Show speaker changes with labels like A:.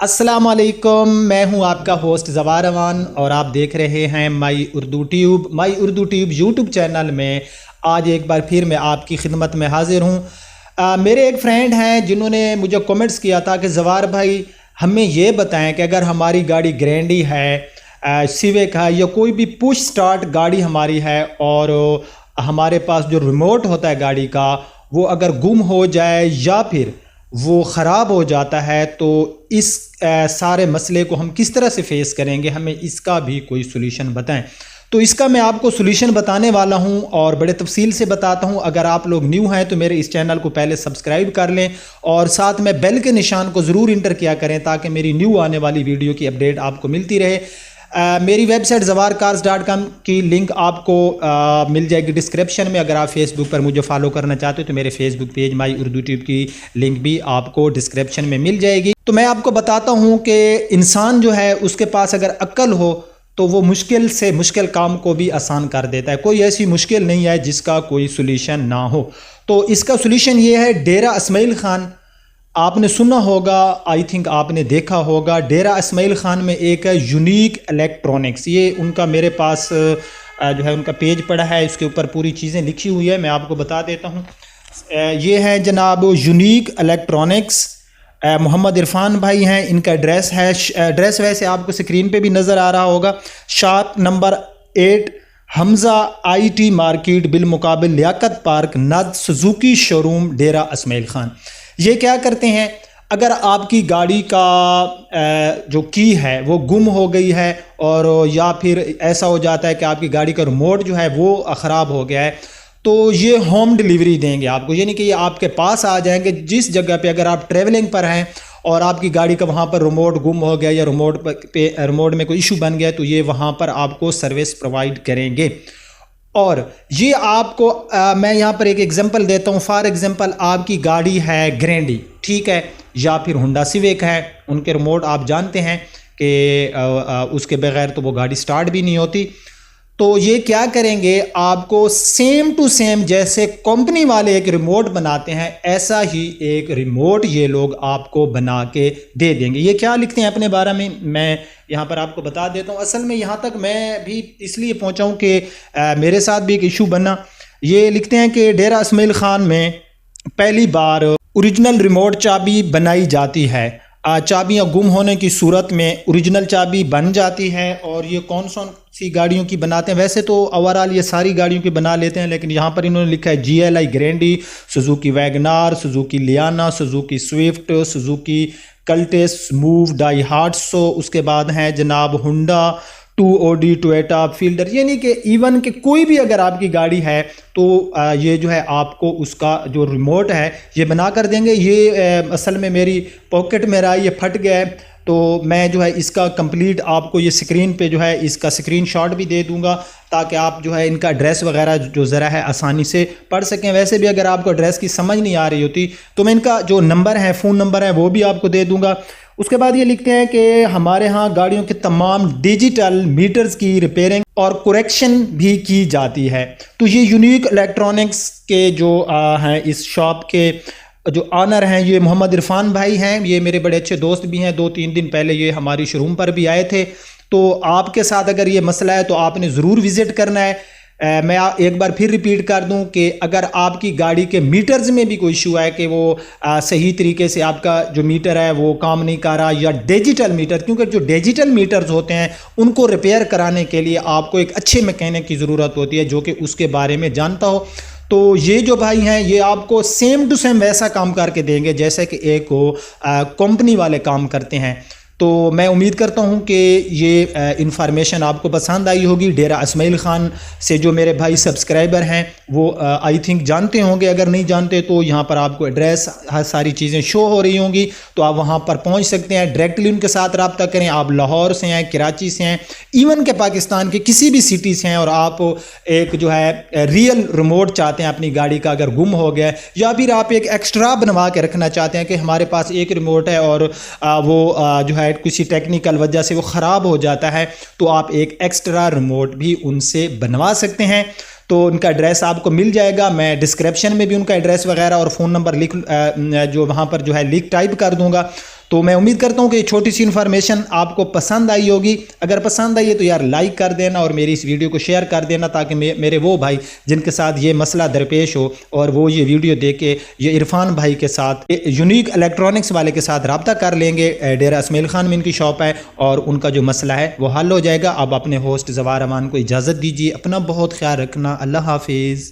A: अस्सलाम वालेकुम, मैं हूं आपका होस्ट ज़वार अमान और आप देख रहे हैं माई उर्दू ट्यूब यूट्यूब चैनल में। आज एक बार फिर मैं आपकी खिदमत में हाज़िर हूं। मेरे एक फ्रेंड हैं जिन्होंने मुझे कमेंट्स किया था कि ज़वार भाई हमें ये बताएं कि अगर हमारी गाड़ी ग्रैंडी है, सिविक है या कोई भी पुश स्टार्ट गाड़ी हमारी है और हमारे पास जो रिमोट होता है गाड़ी का वो अगर गुम हो जाए या फिर वो ख़राब हो जाता है तो इस सारे मसले को हम किस तरह से फेस करेंगे, हमें इसका भी कोई सोल्यूशन बताएं। तो इसका मैं आपको सोल्यूशन बताने वाला हूं और बड़े तफसील से बताता हूं। अगर आप लोग न्यू हैं तो मेरे इस चैनल को पहले सब्सक्राइब कर लें और साथ में बेल के निशान को ज़रूर इंटर किया करें ताकि मेरी न्यू आने वाली वीडियो की अपडेट आपको मिलती रहे। मेरी वेबसाइट zawarcars.com की लिंक आपको मिल जाएगी डिस्क्रिप्शन में। अगर आप फेसबुक पर मुझे फॉलो करना चाहते हो तो मेरे फेसबुक पेज माई उर्दू ट्यूब की लिंक भी आपको डिस्क्रिप्शन में मिल जाएगी। तो मैं आपको बताता हूँ कि इंसान जो है उसके पास अगर अक्ल हो तो वो मुश्किल से मुश्किल काम को भी आसान कर देता है। कोई ऐसी मुश्किल नहीं है जिसका कोई सोल्यूशन ना हो। तो इसका सोल्यूशन ये है डेरा इस्माइल खान। आपने सुना होगा, आई थिंक आपने देखा होगा, डेरा इस्माइल खान में एक है यूनिक इलेक्ट्रॉनिक्स। ये उनका मेरे पास जो है उनका पेज पड़ा है, इसके ऊपर पूरी चीज़ें लिखी हुई है, मैं आपको बता देता हूँ। ये है जनाब यूनिक इलेक्ट्रॉनिक्स, मोहम्मद इरफान भाई हैं। इनका एड्रेस है, एड्रेस वैसे आपको स्क्रीन पे भी नज़र आ रहा होगा, shop number 8 Hamza IT market बिलमुकाबिल लियाकत पार्क नद सुजुकी शोरूम डेरा इस्माइल खान। ये क्या करते हैं, अगर आपकी गाड़ी का जो की है वो गुम हो गई है और या फिर ऐसा हो जाता है कि आपकी गाड़ी का रिमोट जो है वो ख़राब हो गया है तो ये होम डिलीवरी देंगे आपको, यानी कि ये आपके पास आ जाएंगे। जिस जगह पे अगर आप ट्रैवलिंग पर हैं और आपकी गाड़ी का वहाँ पर रिमोट गुम हो गया या रिमोट में कोई इशू बन गया तो ये वहाँ पर आपको सर्विस प्रोवाइड करेंगे। और ये आपको मैं यहाँ पर एक एग्जांपल देता हूँ। फॉर एग्जांपल आपकी गाड़ी है ग्रैंडी, ठीक है, या फिर होंडा सिविक है, उनके रिमोट आप जानते हैं कि उसके बगैर तो वो गाड़ी स्टार्ट भी नहीं होती। तो ये क्या करेंगे, आपको सेम टू सेम जैसे कंपनी वाले एक रिमोट बनाते हैं ऐसा ही एक रिमोट ये लोग आपको बना के दे देंगे। ये क्या लिखते हैं अपने बारे में मैं यहाँ पर आपको बता देता हूँ। असल में यहाँ तक मैं भी इसलिए पहुँचा हूँ कि मेरे साथ भी एक इशू बना। ये लिखते हैं कि डेरा इस्माइल खान में पहली बार ओरिजिनल रिमोट चाबी बनाई जाती है। चाबियाँ गुम होने की सूरत में ओरिजिनल चाबी बन जाती है। और ये कौन सी गाड़ियों की बनाते हैं, वैसे तो ओवरऑल ये सारी गाड़ियों की बना लेते हैं, लेकिन यहाँ पर इन्होंने लिखा है GLI Grande, Suzuki WagonR, Suzuki Liana, Suzuki Swift, Suzuki Cultus, move, Daihatsu, उसके बाद हैं जनाब हुंडा 2OD, टोयोटा फील्डर। यानी कि इवन कि कोई भी अगर आपकी गाड़ी है तो ये जो है आपको उसका जो रिमोट है ये बना कर देंगे। ये असल में मेरी पॉकेट में रहा, ये फट गया है तो मैं जो है इसका कंप्लीट आपको ये स्क्रीन पे जो है इसका स्क्रीनशॉट भी दे दूंगा ताकि आप जो है इनका एड्रेस वगैरह जो ज़रा है आसानी से पढ़ सकें। वैसे भी अगर आपको एड्रेस की समझ नहीं आ रही होती तो मैं इनका जो नंबर है, फ़ोन नंबर है, वो भी आपको दे दूंगा। उसके बाद ये लिखते हैं कि हमारे यहाँ गाड़ियों के तमाम डिजिटल मीटर्स की रिपेयरिंग और करेक्शन भी की जाती है। तो ये यूनिक इलेक्ट्रॉनिक्स के जो हैं इस शॉप के जो ऑनर हैं ये मोहम्मद इरफान भाई हैं। ये मेरे बड़े अच्छे दोस्त भी हैं, 2-3 दिन पहले ये हमारी शोरूम पर भी आए थे। तो आपके साथ अगर ये मसला है तो आपने ज़रूर विज़िट करना है। मैं एक बार फिर रिपीट कर दूं कि अगर आपकी गाड़ी के मीटर्स में भी कोई इशू है कि वो सही तरीके से आपका जो मीटर है वो काम नहीं कर रहा, या डिजिटल मीटर, क्योंकि जो डिजिटल मीटर्स होते हैं उनको रिपेयर कराने के लिए आपको एक अच्छे मैकेनिक की ज़रूरत होती है जो कि उसके बारे में जानता हो। तो ये जो भाई हैं ये आपको सेम टू सेम वैसा काम करके देंगे जैसे कि एक कंपनी वाले काम करते हैं। तो मैं उम्मीद करता हूं कि ये इन्फॉर्मेशन आपको पसंद आई होगी। डेरा इस्माइल खान से जो मेरे भाई सब्सक्राइबर हैं वो आई थिंक जानते होंगे, अगर नहीं जानते तो यहाँ पर आपको एड्रेस सारी चीज़ें शो हो रही होंगी तो आप वहाँ पर पहुँच सकते हैं। डायरेक्टली उनके साथ रब्ता करें। आप लाहौर से हैं, कराची से हैं, इवन के पाकिस्तान के किसी भी सिटी से हैं और आप एक जो है रियल रिमोट चाहते हैं अपनी गाड़ी का अगर गुम हो गया, या फिर आप एक एक्स्ट्रा बनवा के रखना चाहते हैं कि हमारे पास एक रिमोट है और वो जो है किसी टेक्निकल वजह से वो ख़राब हो जाता है, तो आप एक एक्स्ट्रा रिमोट भी उनसे बनवा सकते हैं। तो उनका एड्रेस आपको मिल जाएगा। मैं डिस्क्रिप्शन में भी उनका एड्रेस वगैरह और फ़ोन नंबर लिख जो वहाँ पर जो है लिख टाइप कर दूँगा। तो تو میں امید کرتا ہوں کہ یہ چھوٹی سی انفارمیشن آپ کو پسند آئی ہوگی. اگر پسند آئی ہے تو یار لائک کر دینا اور میری اس ویڈیو کو شیئر کر دینا تاکہ میرے وہ بھائی جن کے ساتھ یہ مسئلہ درپیش ہو اور وہ یہ ویڈیو دیکھ کے یہ عرفان بھائی کے ساتھ یونیک الیکٹرانکس والے کے ساتھ رابطہ کر لیں گے. ڈیرہ اسمیل خان میں ان کی شاپ ہے اور ان کا جو مسئلہ ہے وہ حل ہو جائے گا. اب اپنے ہوسٹ زوار امان کو اجازت دیجیے. اپنا بہت خیال رکھنا. اللہ حافظ.